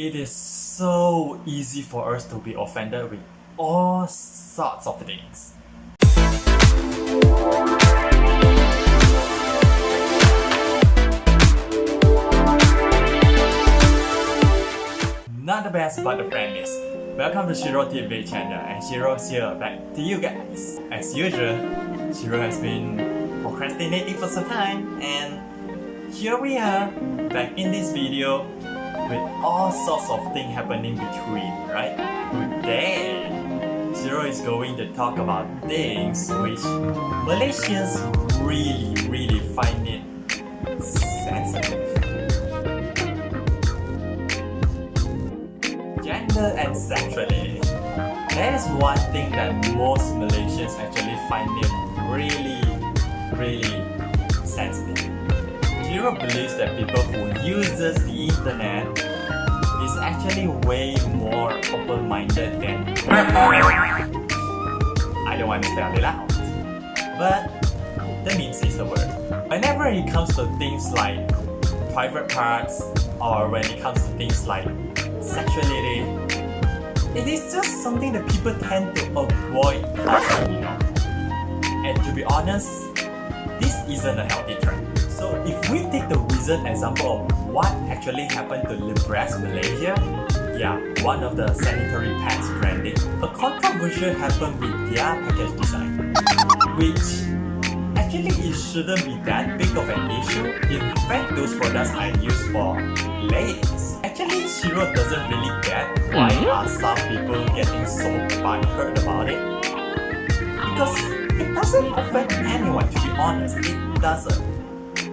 It is so easy for us to be offended with all sorts of things. Not the best, but the friendliest. Welcome to Shiro TV channel, and Shiro's here back to you guys. As usual, Shiro has been procrastinating for some time, and here we are, back in this video with all sorts of things happening between, right? Today, Shiro is going to talk about things which Malaysians really find it sensitive. Gender and sexuality. That is one thing that most Malaysians actually find it really sensitive. Shiro believes that people who uses the internet is actually way more open-minded than I don't want to spell it out, but that means it's the word. Whenever it comes to things like private parts, or when it comes to things like sexuality, it is just something that people tend to avoid touching, you know. And to be honest, this isn't a healthy trend. So if we take the recent example of what actually happened to Libras Malaysia, one of the sanitary pads branding, a controversial happened with their package design, which actually it shouldn't be that big of an issue. In fact, those products are used for ladies. Actually, Shiro doesn't really get why are some people getting so butthurt about it, because it doesn't offend anyone, to be honest. It doesn't.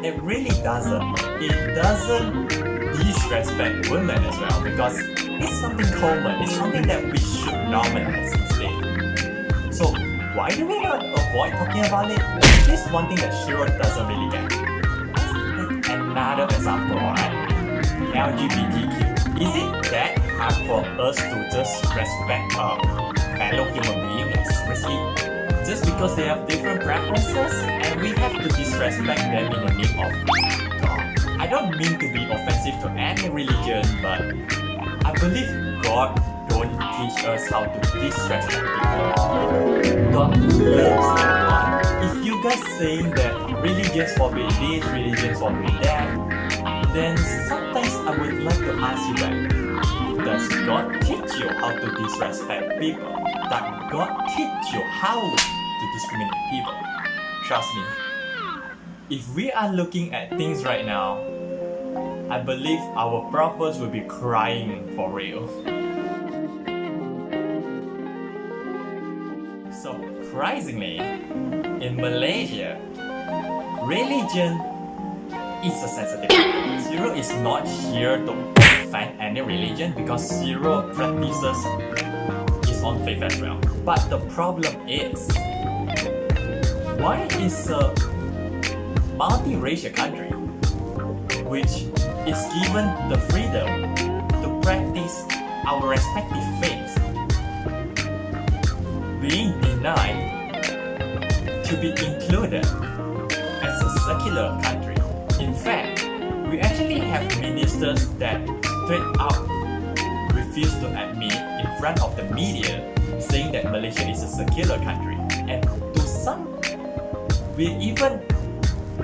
It really doesn't. It doesn't disrespect women as well, because it's something common. It's something that we should normalize instead. So why do we not avoid talking about it? This is one thing that Shiro doesn't really get. Let's take another example, alright? LGBTQ. Is it that hard for us to just respect a fellow human being, like seriously? Just because they have different preferences, and we have to disrespect them in the name of God. I don't mean to be offensive to any religion, but I believe God don't teach us how to disrespect people. God loves everyone. If you guys saying that religions forbid this, religions forbid that, then sometimes I would like to ask you back, does God teach you how to disrespect people? Does God teach you how to discriminate people? Trust me, if we are looking at things right now, I believe our prophets will be crying for real. Surprisingly, in Malaysia, religion is a sensitive topic. Shiro is not here to offend any religion, because Shiro practices his own faith as well. But the problem is, why is a multiracial country, which is given the freedom to practice our respective faiths, being denied to be included as a secular country? In fact, we actually have ministers that straight out refuse to admit in front of the media, saying that Malaysia is a secular country. And to some, we even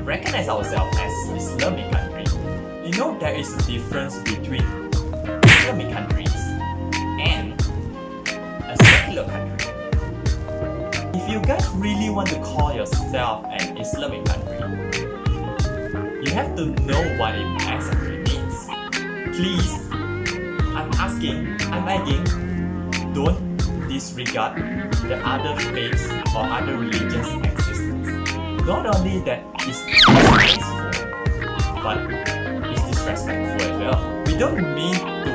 recognize ourselves as Islamic country. You know, there is a difference between Islamic countries and a secular country. If you guys really want to call yourself an Islamic country, you have to know what it exactly means. Please, I'm begging, don't disregard the other faiths or other religions' existence. Not only that it's disgraceful, but it's disrespectful as well. We don't mean to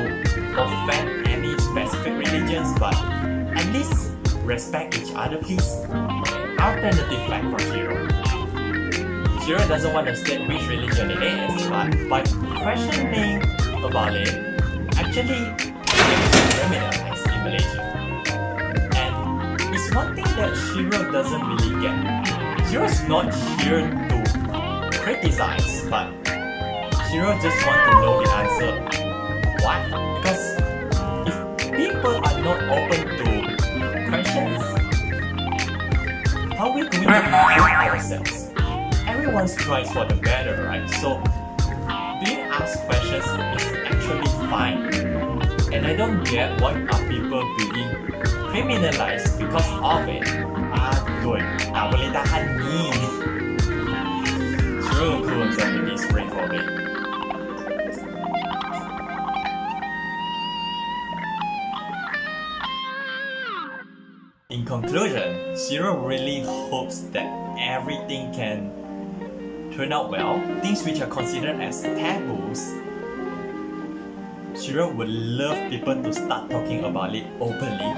offend any specific religions, but at least respect each other, please. Alternative fact for Shiro. Shiro doesn't want to state which religion it is, but by questioning about it, actually it's criminalized in Malaysia. And it's one thing that Shiro doesn't really get. Shiro's not here to criticize, but Shiro just wants to know the answer. Why? Because if people are not open to questions, how are we going to improve ourselves? Everyone strives for the better, right? So being asked questions is actually fine. And I don't get why are people being criminalized because of it. Aduh, tak boleh tahan ni. True cool something is great for me. In conclusion, Shiro really hopes that everything can turn out well. Things which are considered as taboos, Shiro would love people to start talking about it openly.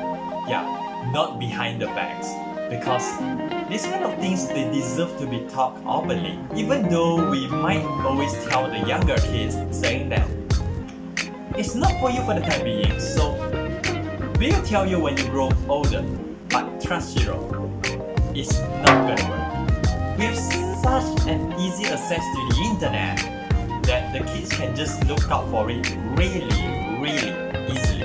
Yeah, not behind the backs. Because these kind of things, they deserve to be talked openly. Even though we might always tell the younger kids saying that it's not for you for the time being, so we'll tell you when you grow older. But trust Shiro, it's not gonna work. We have such an easy access to the internet that the kids can just look out for it really easily.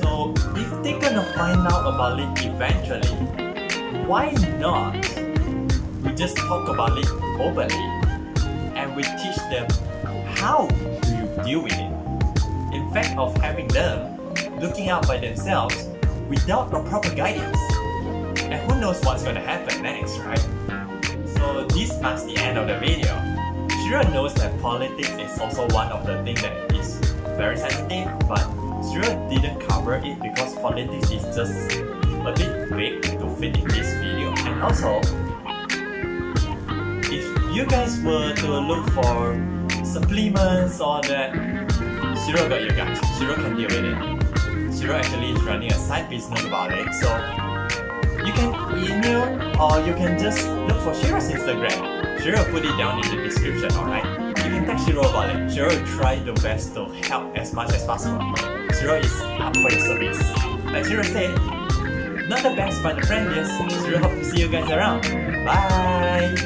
So if they're gonna find out about it eventually, why not we just talk about it openly and we teach them how do you deal with it. In fact of having them looking out by themselves without a proper guidance. And who knows what's gonna happen next, right? So this marks the end of the video. Shiro knows that politics is also one of the things that is very sensitive, but Shiro didn't cover it because politics is just a bit big to fit in this video. And also, if you guys were to look for supplements or that, Shiro got you guys. Shiro can deal with it. Shiro actually is running a side business about it, so you can email or you can just look for Shiro's Instagram. Shiro put it down in the description, alright? You can text Shiro about it. Shiro will try the best to help as much as possible. Shiro is up for your service. Like Shiro said, not the best but the friendliest. Shiro hope to see you guys around. Bye!